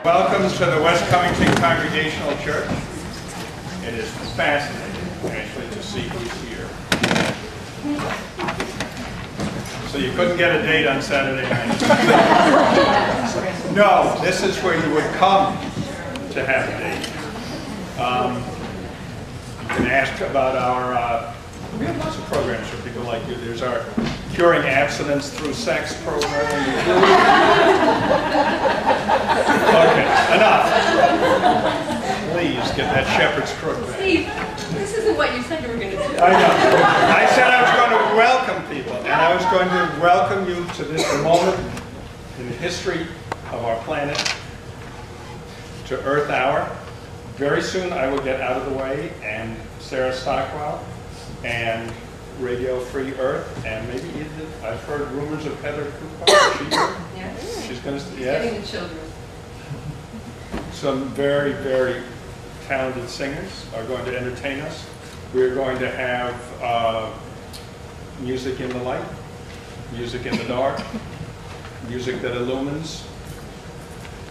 Welcome to the West Cummington Congregational Church. It is fascinating, actually, to see who's here. So you couldn't get a date on Saturday night. No, this is where you would come to have a date. You can ask about our, we have lots of programs for people like you. There's our Curing Abstinence Through Sex program. Okay, enough. Please get that shepherd's crook back. Steve, this isn't what you said you were going to do. I know. I said I was going to welcome people, and I was going to welcome you to this moment in the history of our planet, to Earth Hour. Very soon I will get out of the way, and Sarah Stockwell, and Radio Free Earth, and maybe even, I've heard rumors of Heather Cooper. Yes. She's going to, yes. Getting the children. Some very, very talented singers are going to entertain us. We're going to have music in the light, music in the dark, music that illumines.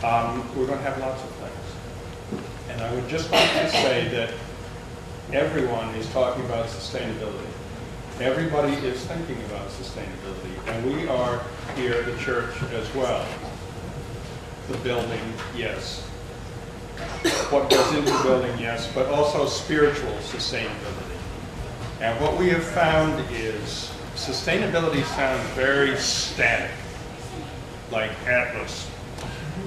We're going to have lots of things. And I would just like to say that everyone is talking about sustainability. Everybody is thinking about sustainability, and we are here at the church as well. The building, yes. What goes into the building, yes, but also spiritual sustainability. And what we have found is sustainability sounds very static, like Atlas,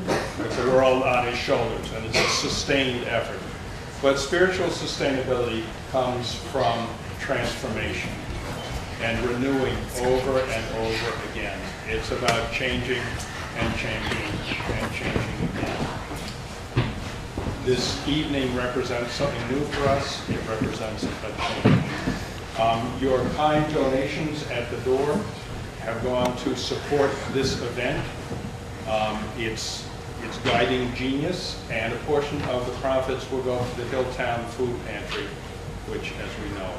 with the world on his shoulders, and it's a sustained effort. But spiritual sustainability comes from transformation and renewing over and over again. It's about changing and changing and changing again. This evening represents something new for us. It represents a change. Your kind donations at the door have gone to support this event. It's guiding genius, and a portion of the profits will go to the Hilltown Food Pantry, which, as we know,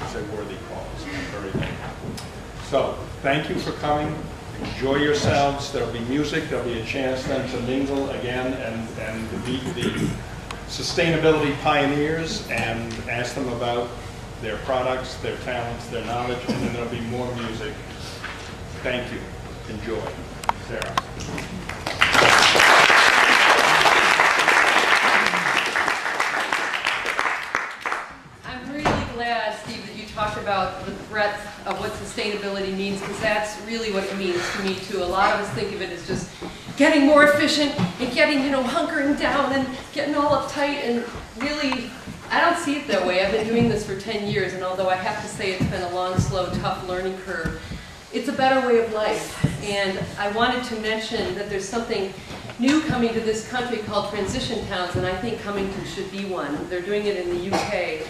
is a worthy cause. Very thankful. So, thank you for coming. Enjoy yourselves. There'll be music. There'll be a chance then to mingle again and meet the sustainability pioneers and ask them about their products, their talents, their knowledge, and then there'll be more music. Thank you. Enjoy. Sarah. Talked about the breadth of what sustainability means, because that's really what it means to me too. A lot of us think of it as just getting more efficient and getting, hunkering down and getting all uptight, and really, I don't see it that way. I've been doing this for 10 years, and although I have to say it's been a long, slow, tough learning curve, it's a better way of life. And I wanted to mention that there's something new coming to this country called transition towns, and I think Cummington should be one. They're doing it in the UK.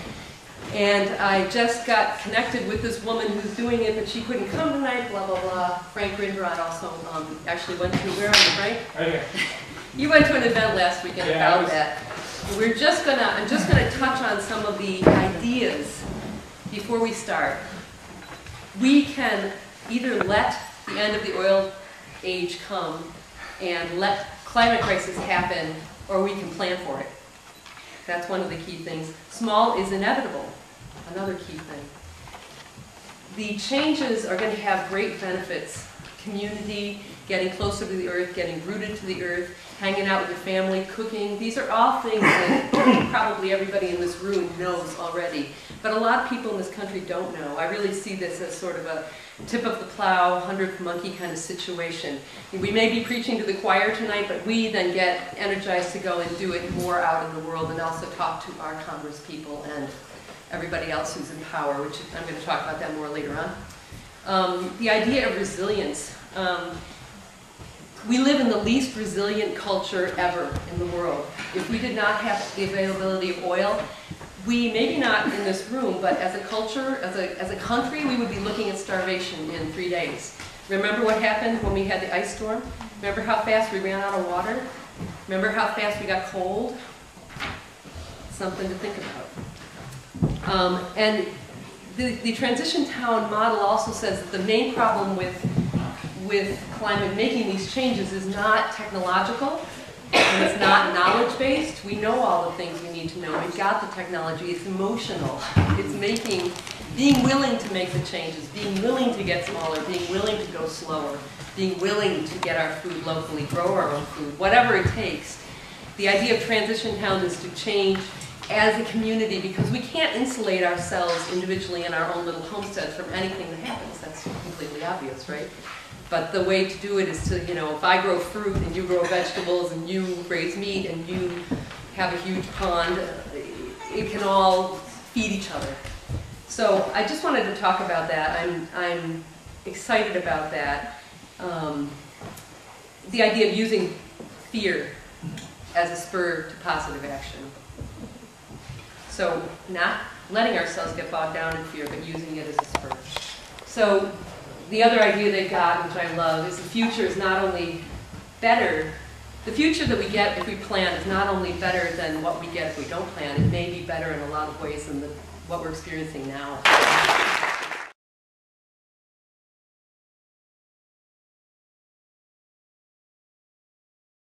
And I just got connected with this woman who's doing it, but she couldn't come tonight, blah, blah, blah. Frank Grindrod also actually went to, where are you, Frank? Okay. You went to an event last weekend about that. I'm just gonna touch on some of the ideas before we start. We can either let the end of the oil age come and let climate crisis happen, or we can plan for it. That's one of the key things. Small is inevitable, another key thing. The changes are going to have great benefits community, getting closer to the earth, getting rooted to the earth, hanging out with your family, cooking. These are all things that probably everybody in this room knows already. But a lot of people in this country don't know. I really see this as sort of a tip of the plow, 100th monkey kind of situation. We may be preaching to the choir tonight, but we then get energized to go and do it more out in the world and also talk to our Congress people and everybody else who's in power, which I'm going to talk about that more later on. The idea of resilience. We live in the least resilient culture ever in the world. If we did not have the availability of oil, we, maybe not in this room, but as a culture, as a country, we would be looking at starvation in 3 days. Remember what happened when we had the ice storm? Remember how fast we ran out of water? Remember how fast we got cold? Something to think about. And the transition town model also says that the main problem with climate making these changes is not technological, and it's not knowledge-based. We know all the things we need to know. We've got the technology. It's emotional. It's being willing to make the changes, being willing to get smaller, being willing to go slower, being willing to get our food locally, grow our own food, whatever it takes. The idea of transition town is to change as a community, because we can't insulate ourselves individually in our own little homesteads from anything that happens. That's completely obvious, right? But the way to do it is to, if I grow fruit and you grow vegetables and you raise meat and you have a huge pond, it can all feed each other. So I just wanted to talk about that. I'm excited about that. The idea of using fear as a spur to positive action. So not letting ourselves get bogged down in fear, but using it as a spur. So the other idea they've got, which I love, is the future is not only better, the future that we get if we plan is not only better than what we get if we don't plan, it may be better in a lot of ways than what we're experiencing now.